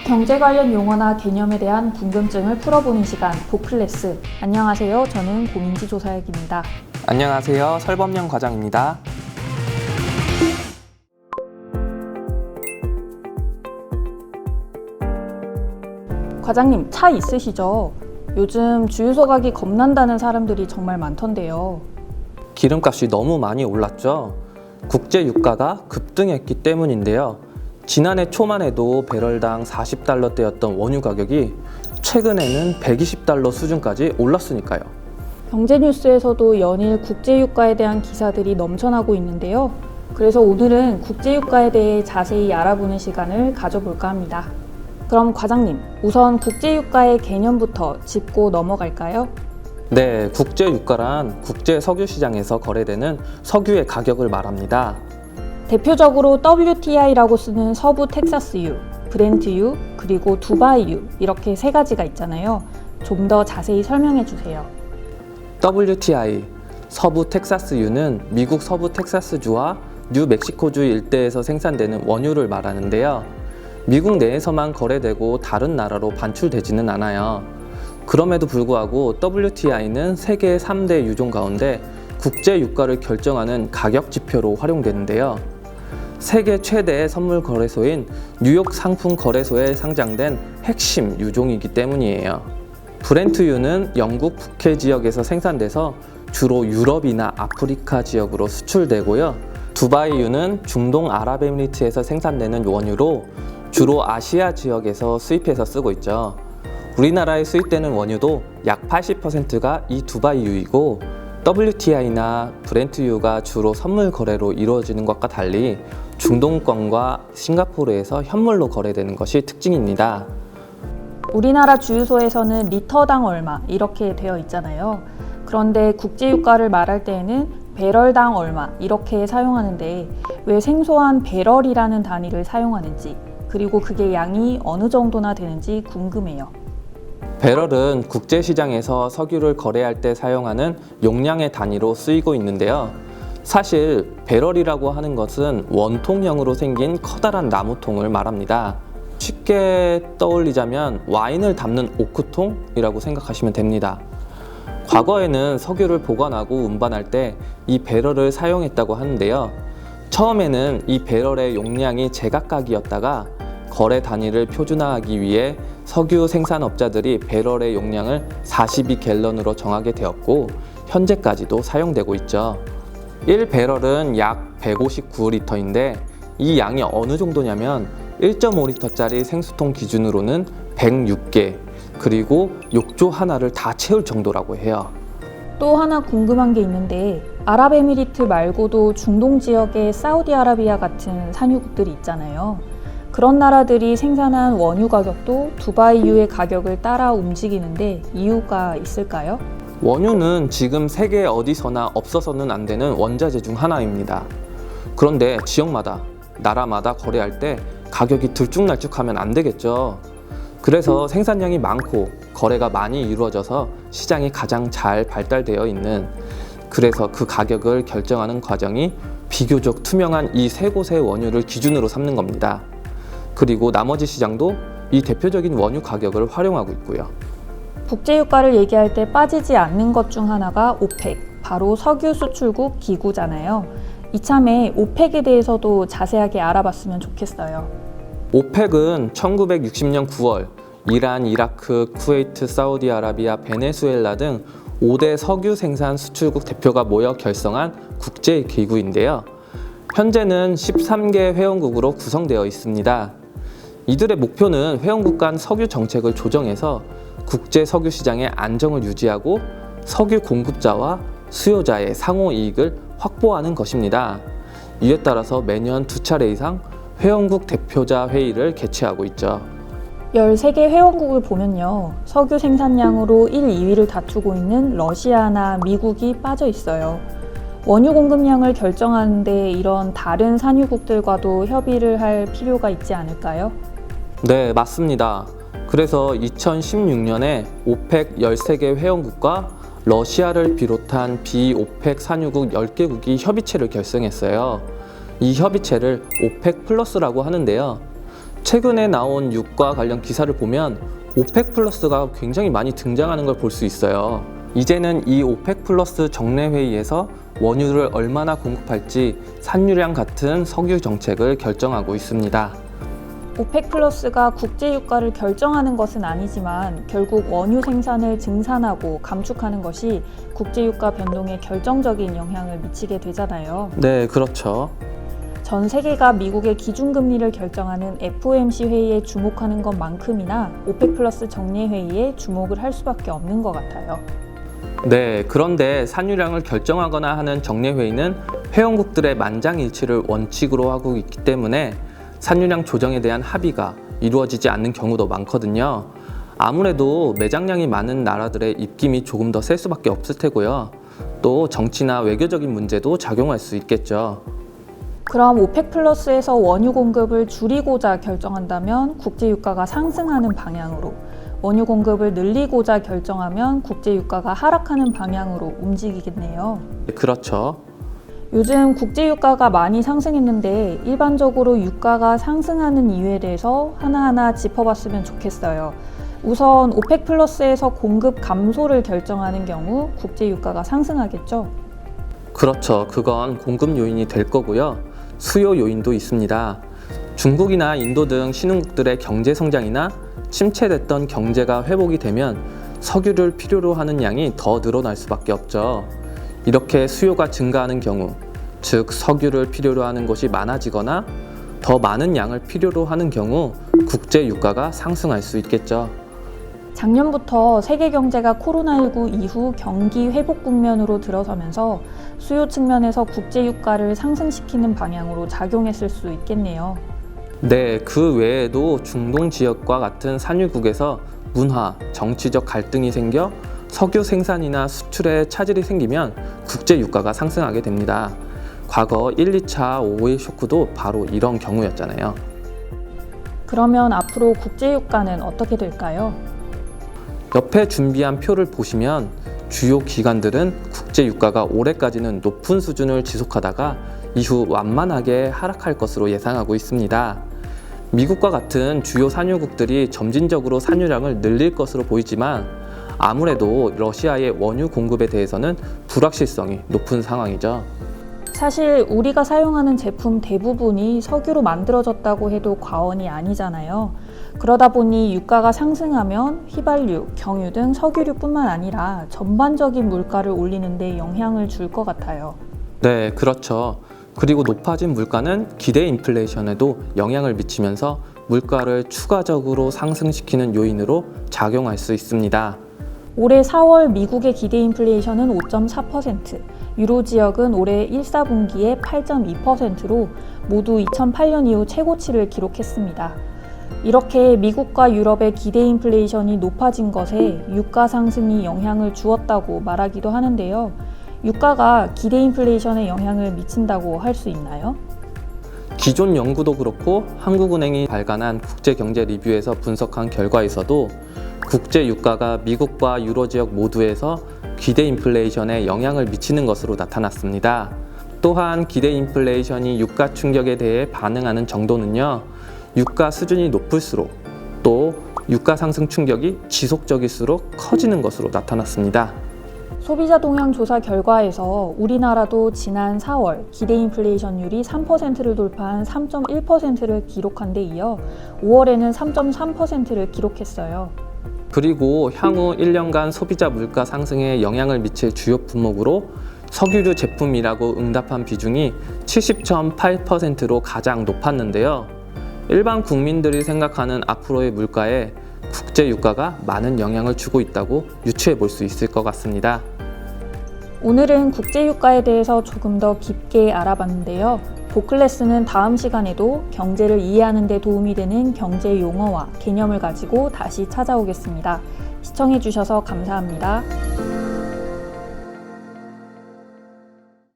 경제 관련 용어나 개념에 대한 궁금증을 풀어보는 시간 보클래스. 안녕하세요. 저는 고민지 조사역입니다. 안녕하세요. 설범영 과장입니다. 과장님, 차 있으시죠? 요즘 주유소 가기 겁난다는 사람들이 정말 많던데요. 기름값이 너무 많이 올랐죠. 국제 유가가 급등했기 때문인데요. 지난해 초만 해도 배럴당 40달러대였던 원유 가격이 최근에는 120달러 수준까지 올랐으니까요. 경제뉴스에서도 연일 국제유가에 대한 기사들이 넘쳐나고 있는데요. 그래서 오늘은 국제유가에 대해 자세히 알아보는 시간을 가져볼까 합니다. 그럼 과장님, 우선 국제유가의 개념부터 짚고 넘어갈까요? 네, 국제 유가란 국제 석유 시장에서 거래되는 석유의 가격을 말합니다. 대표적으로 WTI라고 쓰는 서부 텍사스유, 브렌트유, 그리고 두바이유 이렇게 세 가지가 있잖아요. 좀 더 자세히 설명해 주세요. WTI, 서부 텍사스유는 미국 서부 텍사스주와 뉴멕시코주 일대에서 생산되는 원유를 말하는데요. 미국 내에서만 거래되고 다른 나라로 반출되지는 않아요. 그럼에도 불구하고 WTI는 세계 3대 유종 가운데 국제 유가를 결정하는 가격 지표로 활용되는데요. 세계 최대의 선물 거래소인 뉴욕 상품 거래소에 상장된 핵심 유종이기 때문이에요. 브렌트유는 영국 북해 지역에서 생산돼서 주로 유럽이나 아프리카 지역으로 수출되고요. 두바이유는 중동 아랍에미리트에서 생산되는 원유로 주로 아시아 지역에서 수입해서 쓰고 있죠. 우리나라에 수입되는 원유도 약 80%가 이 두바이유이고 WTI나 브렌트유가 주로 선물 거래로 이루어지는 것과 달리 중동권과 싱가포르에서 현물로 거래되는 것이 특징입니다. 우리나라 주유소에서는 리터당 얼마 이렇게 되어 있잖아요. 그런데 국제유가를 말할 때에는 배럴당 얼마 이렇게 사용하는데 왜 생소한 배럴이라는 단위를 사용하는지, 그리고 그게 양이 어느 정도나 되는지 궁금해요. 배럴은 국제시장에서 석유를 거래할 때 사용하는 용량의 단위로 쓰이고 있는데요. 사실 배럴이라고 하는 것은 원통형으로 생긴 커다란 나무통을 말합니다. 쉽게 떠올리자면 와인을 담는 오크통이라고 생각하시면 됩니다. 과거에는 석유를 보관하고 운반할 때 이 배럴을 사용했다고 하는데요. 처음에는 이 배럴의 용량이 제각각이었다가 거래 단위를 표준화하기 위해 석유 생산업자들이 배럴의 용량을 42갤런으로 정하게 되었고 현재까지도 사용되고 있죠. 1배럴은 약 159리터인데 이 양이 어느 정도냐면 1.5리터짜리 생수통 기준으로는 106개, 그리고 욕조 하나를 다 채울 정도라고 해요. 또 하나 궁금한 게 있는데 아랍에미리트 말고도 중동 지역의 사우디아라비아 같은 산유국들이 있잖아요. 그런 나라들이 생산한 원유 가격도 두바이유의 가격을 따라 움직이는데 이유가 있을까요? 원유는 지금 세계 어디서나 없어서는 안 되는 원자재 중 하나입니다. 그런데 지역마다, 나라마다 거래할 때 가격이 들쭉날쭉하면 안 되겠죠. 그래서 생산량이 많고 거래가 많이 이루어져서 시장이 가장 잘 발달되어 있는, 그래서 그 가격을 결정하는 과정이 비교적 투명한 이 세 곳의 원유를 기준으로 삼는 겁니다. 그리고 나머지 시장도 이 대표적인 원유 가격을 활용하고 있고요. 국제유가를 얘기할 때 빠지지 않는 것 중 하나가 오펙, 바로 석유 수출국 기구잖아요. 이참에 오펙에 대해서도 자세하게 알아봤으면 좋겠어요. 오펙은 1960년 9월 이란, 이라크, 쿠웨이트, 사우디아라비아, 베네수엘라 등 5대 석유 생산 수출국 대표가 모여 결성한 국제기구인데요. 현재는 13개 회원국으로 구성되어 있습니다. 이들의 목표는 회원국 간 석유 정책을 조정해서 국제 석유 시장의 안정을 유지하고 석유 공급자와 수요자의 상호 이익을 확보하는 것입니다. 이에 따라서 매년 2차례 이상 회원국 대표자 회의를 개최하고 있죠. 13개 회원국을 보면요. 석유 생산량으로 1, 2위를 다투고 있는 러시아나 미국이 빠져 있어요. 원유 공급량을 결정하는데 이런 다른 산유국들과도 협의를 할 필요가 있지 않을까요? 네, 맞습니다. 그래서 2016년에 오펙 13개 회원국과 러시아를 비롯한 비오펙 산유국 10개국이 협의체를 결성했어요. 이 협의체를 오펙 플러스라고 하는데요. 최근에 나온 유가 관련 기사를 보면 오펙 플러스가 굉장히 많이 등장하는 걸 볼 수 있어요. 이제는 이 오펙 플러스 정례회의에서 원유를 얼마나 공급할지 산유량 같은 석유 정책을 결정하고 있습니다. 오펙 플러스가 국제 유가를 결정하는 것은 아니지만 결국 원유 생산을 증산하고 감축하는 것이 국제 유가 변동에 결정적인 영향을 미치게 되잖아요. 네, 그렇죠. 전 세계가 미국의 기준금리를 결정하는 FOMC 회의에 주목하는 것만큼이나 오펙 플러스 정례회의에 주목을 할 수밖에 없는 것 같아요. 네, 그런데 산유량을 결정하거나 하는 정례회의는 회원국들의 만장일치를 원칙으로 하고 있기 때문에 산유량 조정에 대한 합의가 이루어지지 않는 경우도 많거든요. 아무래도 매장량이 많은 나라들의 입김이 조금 더 셀 수밖에 없을 테고요. 또 정치나 외교적인 문제도 작용할 수 있겠죠. 그럼 오펙 플러스에서 원유 공급을 줄이고자 결정한다면 국제 유가가 상승하는 방향으로, 원유 공급을 늘리고자 결정하면 국제 유가가 하락하는 방향으로 움직이겠네요. 그렇죠. 요즘 국제 유가가 많이 상승했는데 일반적으로 유가가 상승하는 이유에 대해서 하나하나 짚어봤으면 좋겠어요. 우선 오펙 플러스에서 공급 감소를 결정하는 경우 국제 유가가 상승하겠죠? 그렇죠. 그건 공급 요인이 될 거고요. 수요 요인도 있습니다. 중국이나 인도 등 신흥국들의 경제 성장이나 침체됐던 경제가 회복이 되면 석유를 필요로 하는 양이 더 늘어날 수밖에 없죠. 이렇게 수요가 증가하는 경우, 즉 석유를 필요로 하는 곳이 많아지거나 더 많은 양을 필요로 하는 경우 국제 유가가 상승할 수 있겠죠. 작년부터 세계 경제가 코로나19 이후 경기 회복 국면으로 들어서면서 수요 측면에서 국제 유가를 상승시키는 방향으로 작용했을 수 있겠네요. 네, 그 외에도 중동 지역과 같은 산유국에서 문화, 정치적 갈등이 생겨 석유 생산이나 수출에 차질이 생기면 국제 유가가 상승하게 됩니다. 과거 1, 2차 오일 쇼크도 바로 이런 경우였잖아요. 그러면 앞으로 국제 유가는 어떻게 될까요? 옆에 준비한 표를 보시면 주요 기관들은 국제 유가가 올해까지는 높은 수준을 지속하다가 이후 완만하게 하락할 것으로 예상하고 있습니다. 미국과 같은 주요 산유국들이 점진적으로 산유량을 늘릴 것으로 보이지만 아무래도 러시아의 원유 공급에 대해서는 불확실성이 높은 상황이죠. 사실 우리가 사용하는 제품 대부분이 석유로 만들어졌다고 해도 과언이 아니잖아요. 그러다 보니 유가가 상승하면 휘발유, 경유 등 석유류뿐만 아니라 전반적인 물가를 올리는 데 영향을 줄 것 같아요. 네, 그렇죠. 그리고 높아진 물가는 기대 인플레이션에도 영향을 미치면서 물가를 추가적으로 상승시키는 요인으로 작용할 수 있습니다. 올해 4월 미국의 기대 인플레이션은 5.4%, 유로 지역은 올해 1, 4분기에 8.2%로 모두 2008년 이후 최고치를 기록했습니다. 이렇게 미국과 유럽의 기대 인플레이션이 높아진 것에 유가 상승이 영향을 주었다고 말하기도 하는데요. 유가가 기대 인플레이션에 영향을 미친다고 할 수 있나요? 기존 연구도 그렇고 한국은행이 발간한 국제경제 리뷰에서 분석한 결과에서도 국제 유가가 미국과 유로 지역 모두에서 기대 인플레이션에 영향을 미치는 것으로 나타났습니다. 또한 기대 인플레이션이 유가 충격에 대해 반응하는 정도는요, 유가 수준이 높을수록 또 유가 상승 충격이 지속적일수록 커지는 것으로 나타났습니다. 소비자 동향 조사 결과에서 우리나라도 지난 4월 기대 인플레이션율이 3%를 돌파한 3.1%를 기록한 데 이어 5월에는 3.3%를 기록했어요. 그리고 향후 1년간 소비자 물가 상승에 영향을 미칠 주요 품목으로 석유류 제품이라고 응답한 비중이 70.8%로 가장 높았는데요. 일반 국민들이 생각하는 앞으로의 물가에 국제 유가가 많은 영향을 주고 있다고 유추해 볼 수 있을 것 같습니다. 오늘은 국제 유가에 대해서 조금 더 깊게 알아봤는데요. 보클래스는 다음 시간에도 경제를 이해하는 데 도움이 되는 경제 용어와 개념을 가지고 다시 찾아오겠습니다. 시청해 주셔서 감사합니다.